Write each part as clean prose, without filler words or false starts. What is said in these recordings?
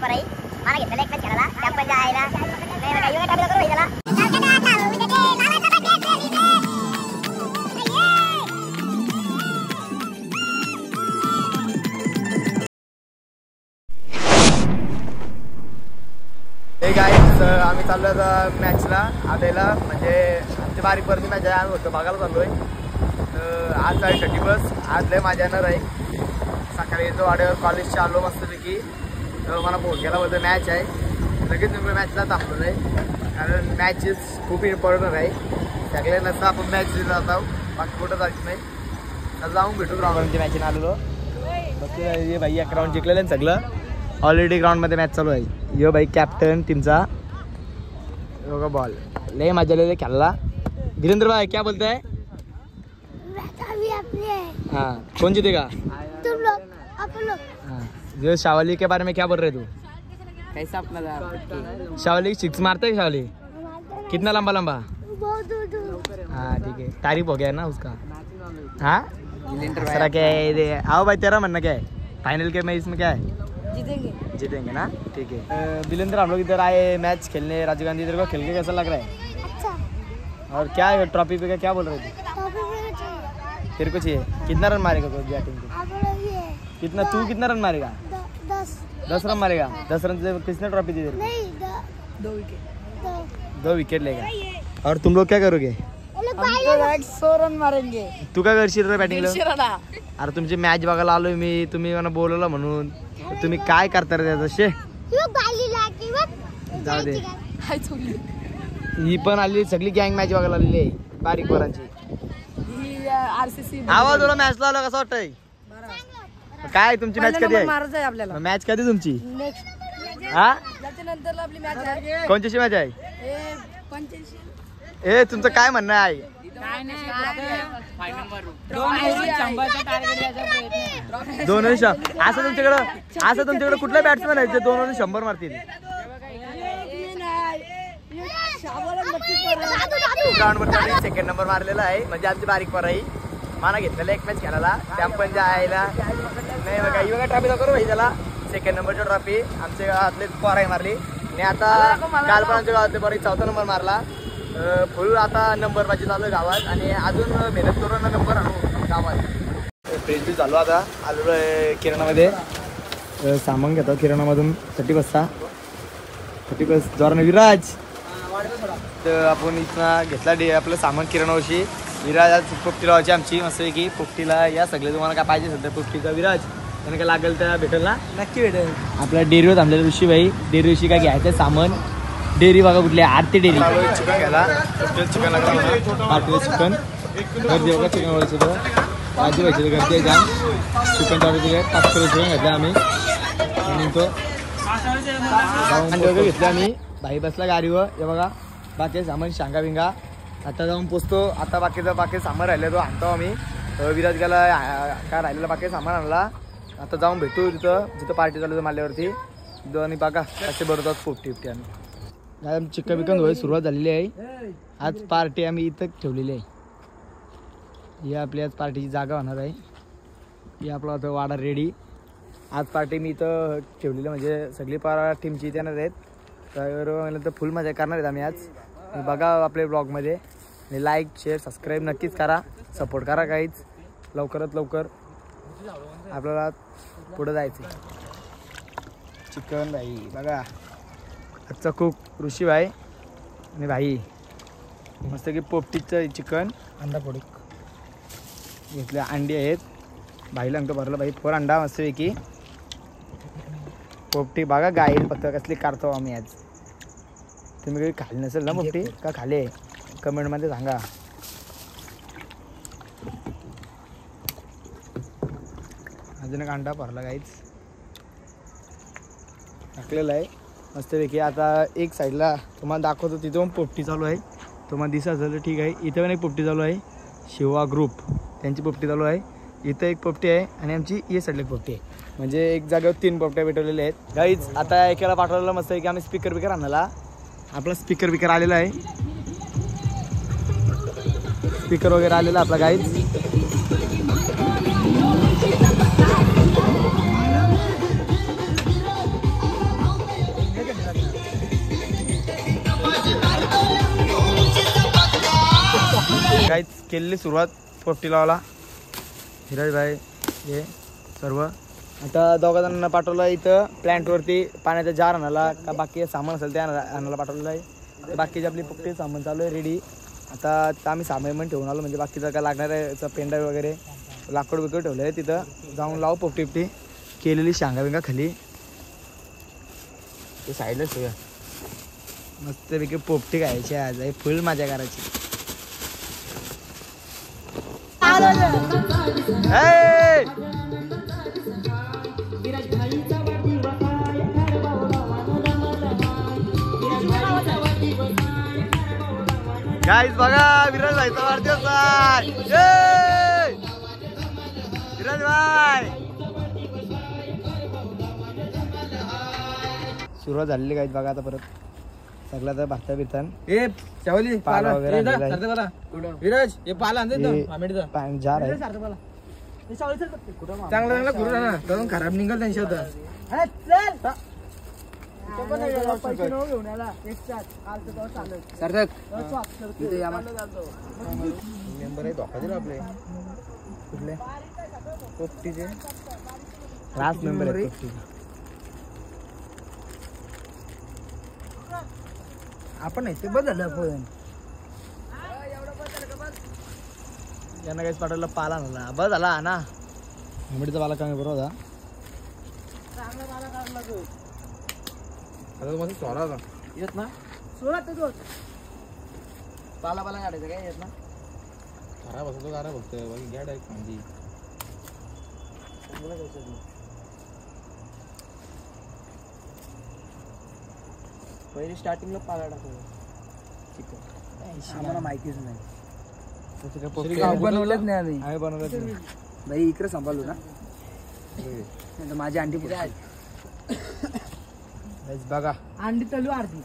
बारीक पराई मला घेतलेला एक मॅच खेळायला कॅम्पच्या आईला नाही बघा योगा टाकला करू त्याला हे गाईज आम्ही चाललो मॅचला आदायला म्हणजे आमची बारीक वरती मॅच आहे आम्ही होतो बघायला चाललोय आज आहे 30 बस आज लय मजा येणार आहे सकाळी येतो वाड्यावर कॉलेजच्या आलो मस्तपैकी मला फोन केला बोलतो मॅच आहे लगेच मी मॅचला थांबलो आहे कारण मॅचेस खूप इम्पॉर्टंट आहे सगळे नसतं आपण मॅच जातो बाकी कुठं जायचं नाही तर जाऊन भेटू ग्राउंडवरती मॅचने आलेलो बघ हे भाई 1 राऊंड जिंकलेलं आहे सगळं ऑलरेडी ग्राउंडमध्ये मॅच चालू आहे यो भाई कॅप्टन टीमचा योगा बॉल लय मजा आलेली खेळला वीरेंद्र भाई क्या बोलते हैं हाँ कौन जीतेगा तुम लोग आप लोग हाँ जो शावली के बारे में क्या बोल रहे तू कैसा अपना शावली 6 मारते है शावली कितना लंबा लंबा बहुत दूर हाँ ठीक है तारीफ हो गया ना उसका हाँ सरा क्या है आओ भाई तेरा म्हणना क्या है फाइनल के मैच में क्या है जीतेंगे ना ठीक है दिलेंद्र हम लोग इधर आए मैच खेलने राजीव गांधी इधर को खेल के कैसा लग रहा है अच्छा और क्या है ट्रॉफी पे क्या बोल रहे थे तेरे को चाहिए कितना रन मारेगा तो बैटिंग को आप लोग ये कितना तू कितना रन मारेगा 10 रन मारेगा 10 रन से किसने ट्रॉफी दी तेरे नहीं को 2 विकेट लेगा और तुम लोग क्या करोगे 100 रन मारेंगे तू काय करशील रे बॅटिंगला अरे तुमची मॅच बघायला आलोय मी तुम्ही मला बोलवलं म्हणून तुम्ही काय करता रे त्याचं शे जाऊ दे ही पण आली सगळी गँग मॅच बघायला आलेली आहे बारीक पोरांची आरसीसी आवाज तुला मॅच ला आलो कसं वाटतंय काय तुमची मॅच कधी आहे आपल्याला मॅच कधी तुमची नेक्स्ट हा त्याच्यानंतर आपली मॅच आहे कोणतीची मॅच आहे 85 ए तुमचं काय म्हणणं आहे काय नाही दोन असं तुमच्याकडं कुठला बॅट्समॅन आहे जे 2 ओव्हर 100 मारतील ग्राउंड वर सेकंड नंबर मारलेला आहे म्हणजे आमची बारीक पराई मला घेतलेला एक मॅच खेळायला कॅम्पनच्या आईला नाही बघा ही बघा ट्रॉफी करू भाई त्याला सेकंड नंबरची ट्रॉफी आमच्या गावातले पराई मारली आणि आता काल पण आमच्या गावातले पराई 4था नंबर मारला फुल आता नंबर माझी चालू गावात आणि अजून मेहनत करून नंबर आणू गावात फ्रेंच झालो आता आलेलो आहे किराणामध्ये सामान घेतो किराणामधून 30 बस जोराने विराज तर आपण इथं घेतला आपलं सामान किराणावरची विराज आज पोपटी लावायची आमची मस्तपैकी पोपटीला या सगळे तुम्हाला काय पाहिजे सध्या पोपटीचा विराज त्यांना काय लागेल त्या भेटेल ना नक्की भेटेल आपल्या डेअरीवर थांबलेलं ऋषीभाई डेअरी ऋषी काय घ्यायचं सामान डेअरी बघा कुठली आरती डेअरी चिकन घ्यायला चिकन लागला चिकन गर्दी बघा चिकन व्हायचं भाजी व्हायची गर्दी जाम चिकन टाकायचं 5 किलो चिकन घेतलं आम्ही आणि तो वगैरे घेतलं आम्ही भाई बसला गाडीवर हे बघा बाकी सामान शांगा बिंगा आता जाऊन पोचतो आता बाकी सामान राहिलं तो आणतो आम्ही विराज गेला काय राहिलेला बाकी सामान आणला आता जाऊन भेटू जिथं पार्टी चालू माल्यावरती तिथं आणि बघा कसे भरतात 50-50 आम्ही चिकन बिकन व्हायला सुरुवात झालेली आहे आज पार्टी आम्ही इथं ठेवलेली आहे ही आपली आज पार्टीची जागा होणार आहे ही आपला आता वाडा रेडी आज पार्टी मी इथं ठेवलेली म्हणजे सगळी टीमची इथे येणार आहेत तर फुल मजा करणार आहेत आम्ही आज बघा आपल्या ब्लॉगमध्ये आणि लाईक शेअर सबस्क्राईब नक्कीच करा सपोर्ट करा काहीच लवकरात लवकर आपल्याला पुढं जायचं चिकन भाई बघा आजचा कुक ऋषीभाई आणि भाई मस्त की पोपटीचं चिकन अंडा पोळी घेतले अंडी आहेत भाईला अंक भरलं भाई 4 अंडा मस्तपैकी पोपटी बघा गाईल फक्त कसली काढतो आम्ही आज तुम्ही काही खाली नसेल ना पोपटी का खाले कमेंटमध्ये सांगा अजून एक अंडा भरला गाईच टाकलेला आहे मस्तपैकी आता एक साईडला तुम्हाला दाखवतो तिथं पण पोपटी चालू आहे तुम्हाला दिसत झालं ठीक आहे इथं पण एक पोपटी चालू आहे शिवा ग्रुप त्यांची पोपटी चालू आहे इथं एक पोपटी आहे आणि आमची ये साईडला एक पोपटी आहे म्हणजे एक जागेवर 3 पोपट्या भेटवलेल्या आहेत गाईज आता एकाला पाठवलेलं मस्त आहे की आम्ही स्पीकर आणला आपला स्पीकर आलेला आहे स्पीकर वगैरे आलेला आपला गाईज काहीच केलेली सुरुवात पोपटी लावायला. धीरज भाई हे सर्व आता दोघा जणांना पाठवलं इथं प्लॅन्टवरती पाण्याचा जार आणायला का बाकी सामान असेल ते आणायला पाठवलेलं आहे. बाकीची आपली पोपटी सामान चालू आहे रेडी. आता आम्ही सामान पण ठेवून आलो म्हणजे बाकीचं काय लागणार आहे पेंडा वगैरे लाकूड बिकड ठेवलं आहे तिथं जाऊन लावू पोपटी बिपटी केलेली शांगा बिंगा खाली ते साईडलाच ठेवूया. मस्तपैकी पोपटी खायची आज आहे फुल मजा करायची. गाईज बघा विराज भाईचा वाढदिवस आहे. विराज भाई सुरुवात झालेली गाईज बघा आता परत सगळं तर भाता बिथन पाला वगैरे विराज हे पाला जार आहे. चांगला गुरु ना करून खराब निघाल त्यांच्या होता. मेंबर आहे धोका दिला आपले कुठले पोपटीचे लास्ट मेंबर आहे पोपटीचे. आपण नाही ते बदललं पण यांना काहीच पाठवलं पाला झाला बस झाला ना मिडचा पाला कमी बरोबर होता. आता तुम्हाला सोळा होता येत ना पाला पाला काढायचं काय येत ना खराब असतो खराब फक्त बाकी गॅड आहे कांदी पहिले स्टार्टिंगला पाला टाकलं चिकन आम्हाला माहितीच नाही बनवलंच नाही आम्ही आम्ही बनवलंच नाही. भाई इकडे सांभाळलो ना माझी अंडी बघा अंडी तलू अर्धी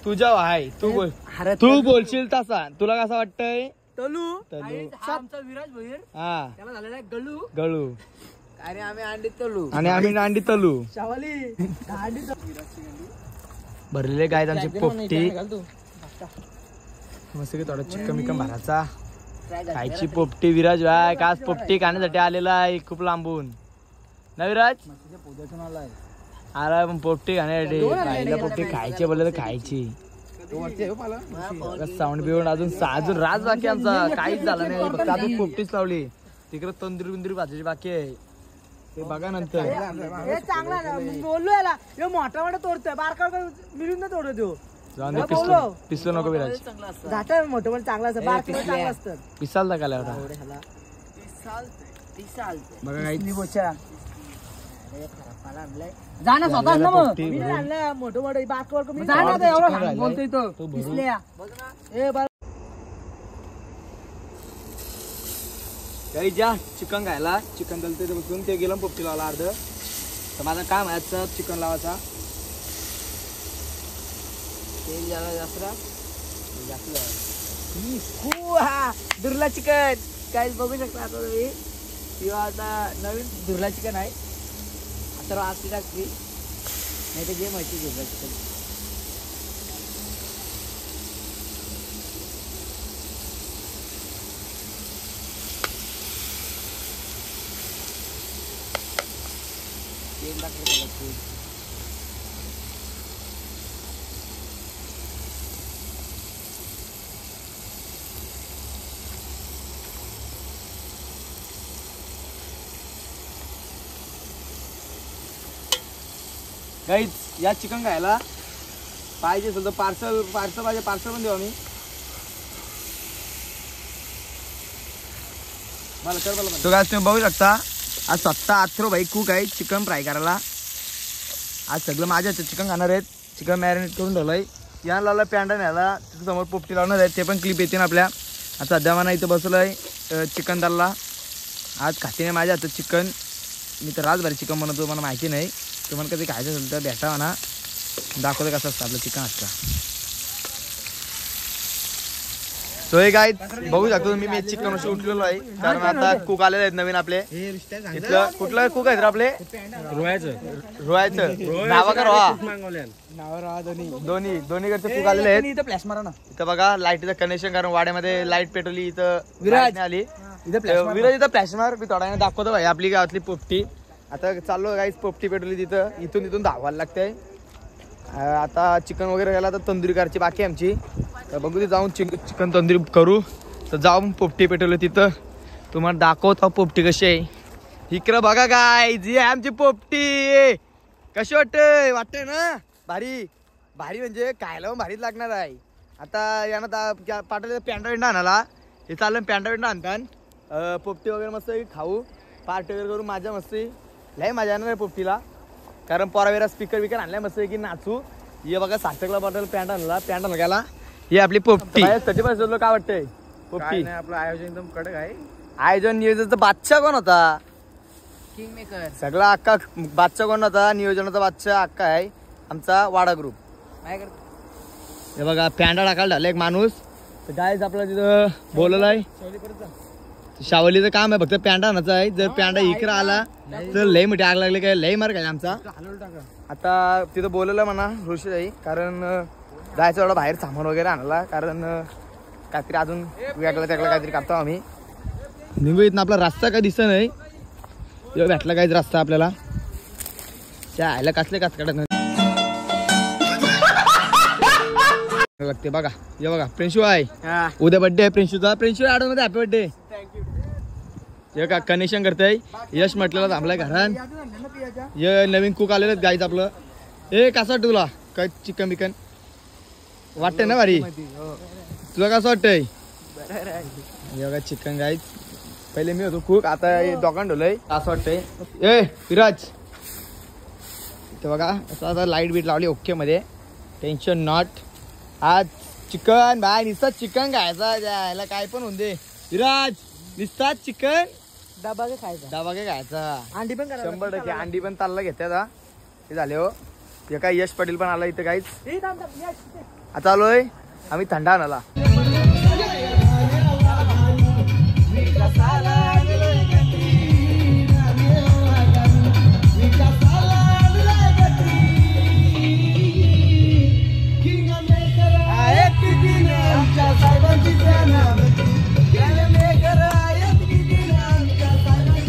तुझ्या आहे तू बोल तू बोलशील तसा तुला कसं वाटतंय. तलू तलू आमचा विराज भैर हा त्याला झालेला गलू गळू आणि आम्ही अंडी तलू आणि आम्ही अंडी तलू शावाली अंडी भरलेले गाय आमची पोपटी मस्त थोडं चिकन बिकन भरायचा खायची पोपटी. विराज भाई का आज पोपटी खाण्यासाठी आलेला आहे खूप लांबून ना विराज. अरे पण पोपटी खाण्यासाठी बाईला पोपटी खायची बोलले तर खायची. साऊंड बिवून अजून राज बाकी आमचा काहीच झाला नाही फक्त अजून पोपटीच लावली. तिकडे तंदुरी बिंदुरी भाजायची बाकी आहे ते बघा नंतर. चांगला बोललो याला मोठा मोठा तोडतोय बारका मिळून तोडत देऊ जाऊन पिसलो नको विराज जाता मोठं पण चांगलं असतं बारकी पण चांगलं असतं पिसाल का एवढा बघा काही जाणं स्वतः ना मग पोपटी आणलं मोठं मोठं बारकवर जाणार एवढं बोलतोय तो पिसल्या ए काही ज्या चिकन खायला चिकन दलते बसून ते गेलं पोपटी लावला अर्ध. तर माझं काम आहे आजचं चिकन लावायचा. तेल दुर्ला चिकन काय बघू शकता आता तुम्ही किंवा आता नवीन दुर्ला चिकन आहे आता आजची टाकली नाही तर जे माहिती दुर्ला चिकन. तेल टाकलं गाईज या चिकन खायला पाहिजे असेल तर पार्सल पाहिजे पार्सल पण देऊ आम्ही. तो काय तुम्ही बघू शकता आज स्वतः अथरो भाई कुक आहे चिकन फ्राय करायला. आज सगळं माझ्या चिकन खाणार आहेत. चिकन मॅरिनेट करून ठेवलंय. या लावला पॅन्डा न्यायला तिथं समोर पोपटी लावणार आहेत ते पण क्लिप येते ना आपल्या. आता सध्या मला इथं बसलोय चिकन दालला. आज खाते नाही माझ्या हातात चिकन. मी तर राजभारी चिकन बनवतो मला माहिती नाही. तुम्हाला कधी खायचं असेल तर भेटा म्हणा दाखवतो कसं असतं आपलं चिकन असतं. सो हे काय बघू शकतो तुम्ही मी चिकन वर्षी उठलेलो आहे कारण आता कुक आलेले आहेत नवीन आपले इथलं कुठलं कुक आहेत रे आपले रोहायचं नावा का रोहा दोन्हीकडचे कुक आलेले आहेत इथं बघा लाईटीचं कनेक्शन कारण वाड्यामध्ये लाईट पेटवली इथं विराज आली विराज इथं फ्लॅश मार मी थोड्या वेळाने दाखवतो भाई आपली गावातली पोपटी आता चाललो गाईच पोपटी पेटवली तिथं इथून धावायला लागतंय आता चिकन वगैरे घ्यायला तर तंदुरी करायची बाकी आमची तर बघू ते जाऊन चिकन तंदुरी करू तर जाऊन पोपटी पेटवलं तिथं तुम्हाला दाखवतो पोपटी कशी आहे इकडं बघा काय जी आहे आमची पोपटी कशी वाटतंय ना भारी भारी म्हणजे खायला पण भारीच लागणार आहे आता यानं पाठवलं पॅन्टा विंडा आणायला हे चाललं पॅन्टा विंडा आणतात पोपटी वगैरे मस्त खाऊ पार्टी वगैरे करू माझ्या मस्ती लय मजा येणार आहे पोपटीला कारण पोरावेरा स्पीकर विकर आणलाय मस्त की नाचू हे बघा सार्थकला बॉटल पॅन्ट आणला गेला ही आपली पोपटी कधी बसलो काय वाटतंय पोपटी आपलं आयोजन एकदम कडक आहे आयोजन नियोजनाचा बादशाह कोण होता किंग मेकर सगळा अक्का बादशाह कोण होता नियोजनाचा बादशाह अक्का आहे आमचा वाडा ग्रुप हे बघा पॅन्टा टाकायला झाला एक माणूस तर गायच आपला तिथं बोलवलं आहे शावलीचं काम आहे फक्त पॅन्टा आणायचं आहे जर पॅन्टा इकडं आला तर लई मोठी आग लागली काय लई मार काय आमचा आता तिथं बोलवलं म्हणा ऋषीताई कारण जायचं एवढं बाहेर सामान वगैरे आणला कारण काहीतरी अजून वेगळं त्यागळं काहीतरी कापतो आम्ही निघू इथं आपला रस्ता काय दिसत नाही भेटला काहीच रस्ता आपल्याला त्या आयला कसले काच काढत नाही लागते बघा हे बघा प्रिन्शू आहे उद्या बर्थडे आहे प्रिन्शूचा प्रिन्शू ऍडव्हान्स मध्ये हॅपी बर्थडे हे का कनेक्शन करताय यश म्हटलेलं थांबलाय घरात हे नवीन कुक आलेलं आहेत गाईच आपलं ए कसं तुला काय चिकन बिकन वाटतंय ना भारी तुला कसं वाटतंय हे बघा चिकन गाईच पहिले मी होतो कुक आता दोघांना ठेवलंय असं वाटतंय ए विराज इथे बघा असं आता लाईट बीट लावली ओके मध्ये टेन्शन नॉट आज चिकन बाय निस्ता चिकन खायचा यायला काय पण होऊन दे विराज निस्ता चिकन डबा खायचा डबा काय खायचा अंडी पण 100% अंडी पण तालला घेते ते झाले हो हे काय यश पाटील पण आला इथं काहीच आता आलोय आम्ही थंडा आणाला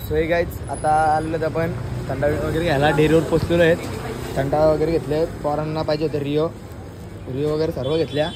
सोय गाईच आता आलेलं आपण थंडा वगैरे घ्यायला डेअरीवर पोचलेलो आहेत थंडा वगैरे घेतले आहेत पोरांना पाहिजे होते रिओ वगैरे सर्व घेतल्या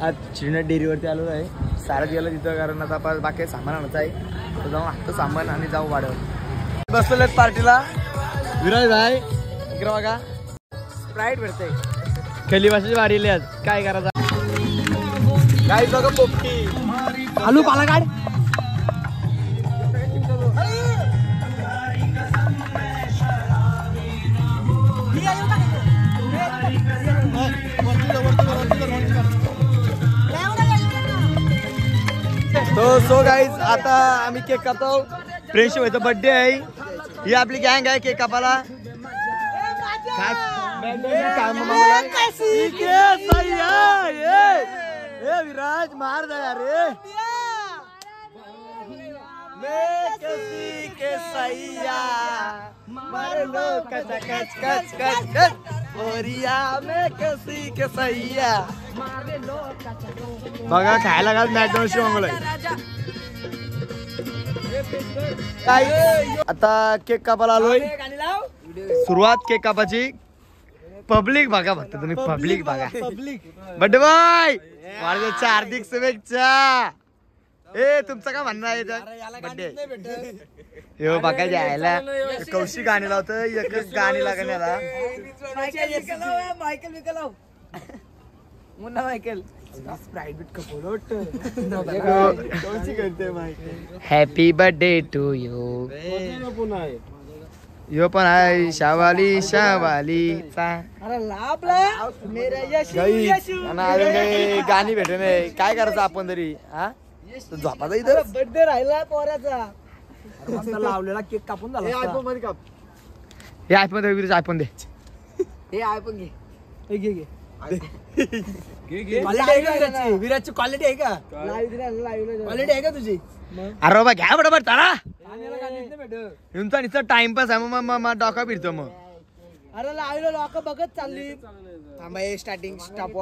आज श्रीनाथ डेअरीवरती आलेलो आहे सारं गेलं तिथं कारण आता आपण बाकी सामान आणायचं आहे तर जाऊन आता सामान आणि जाऊ वाढव बसलेले आहेत पार्टीला विराज भाई इकडे बघा स्प्राईट भेटते खेली भाषेची वाढीली आज काय करायचं काय बघा पोपटी आलू पाला काढ सो गाईज आता आम्ही केक कापतो प्रिन्शू व्हायचा बर्थडे आहे ही आपली गँग आहे केक कापाला विराज मार दया रे बघा खायला घाल मॅकडॉनल्डची मागवलंय आता केक कापायला आलोय सुरुवात केक कापाची पब्लिक बघा फक्त तुम्ही पब्लिक बघा बर्थडे बॉय वाढदिवसाच्या हार्दिक शुभेच्छा ए तुमचं काय म्हणणं आहे बर्थडे हे बघा जायला कौशिक गाणी लावतं एकच गाणी लागण्याला Munna Michael happy birthday to you यो पण आहे शावाली शावालीचा गाणी भेटे नाही काय करायचं आपण तरी हा झोपाचा इथं बर्थडे राहिला पोराचा लावलेला केक कापून झाला हे आयफोन दे विराज आयफोन दे हे आयफोन घे हे घे घे क्वालिटी आहे का विराटची? विराटची क्वालिटी आहे का? क्वालिटी आहे का तुझी? अरे बाबा घ्या बरोबर चला आम्हाला गाडीत नाही भेटत. तुमचा नुसता टाइमपास आहे मग डोका फिरतो मग अरे लावलं लोक बघत चालली थांबा starting stop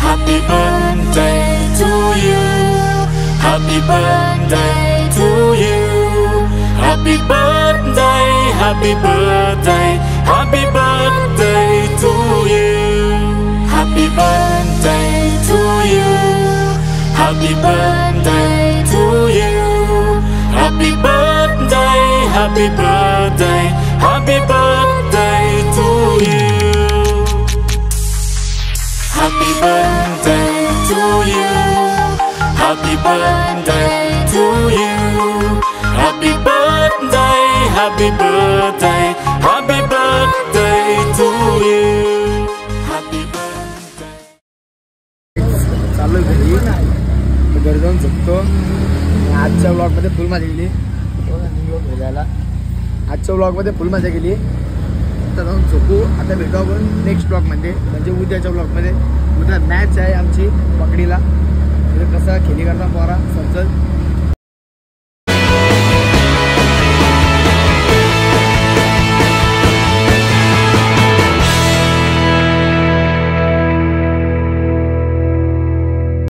Happy birthday to you. Happy birthday to you. Happy birthday, happy birthday, happy birthday to you. Happy birthday to you. Happy birthday to you. Happy birthday, happy birthday, happy birthday to you. Happy birthday to you. Happy birthday to you. Happy birthday, happy birthday, happy birthday to you. Happy birthday. चालू घरी घरी जाऊन झोपतो. आजच्या blog मध्ये फुल मजा गेली. घरी जायला आजच्या ब्लॉग मध्ये फुल मजा गेली. आता जाऊन झोपू. आता भेटू आपण नेक्स्ट ब्लॉग मध्ये म्हणजे उद्याच्या ब्लॉग मध्ये. उद्या मॅच आहे आमची पकडीला. कसं खेळी करता पोरा समजल.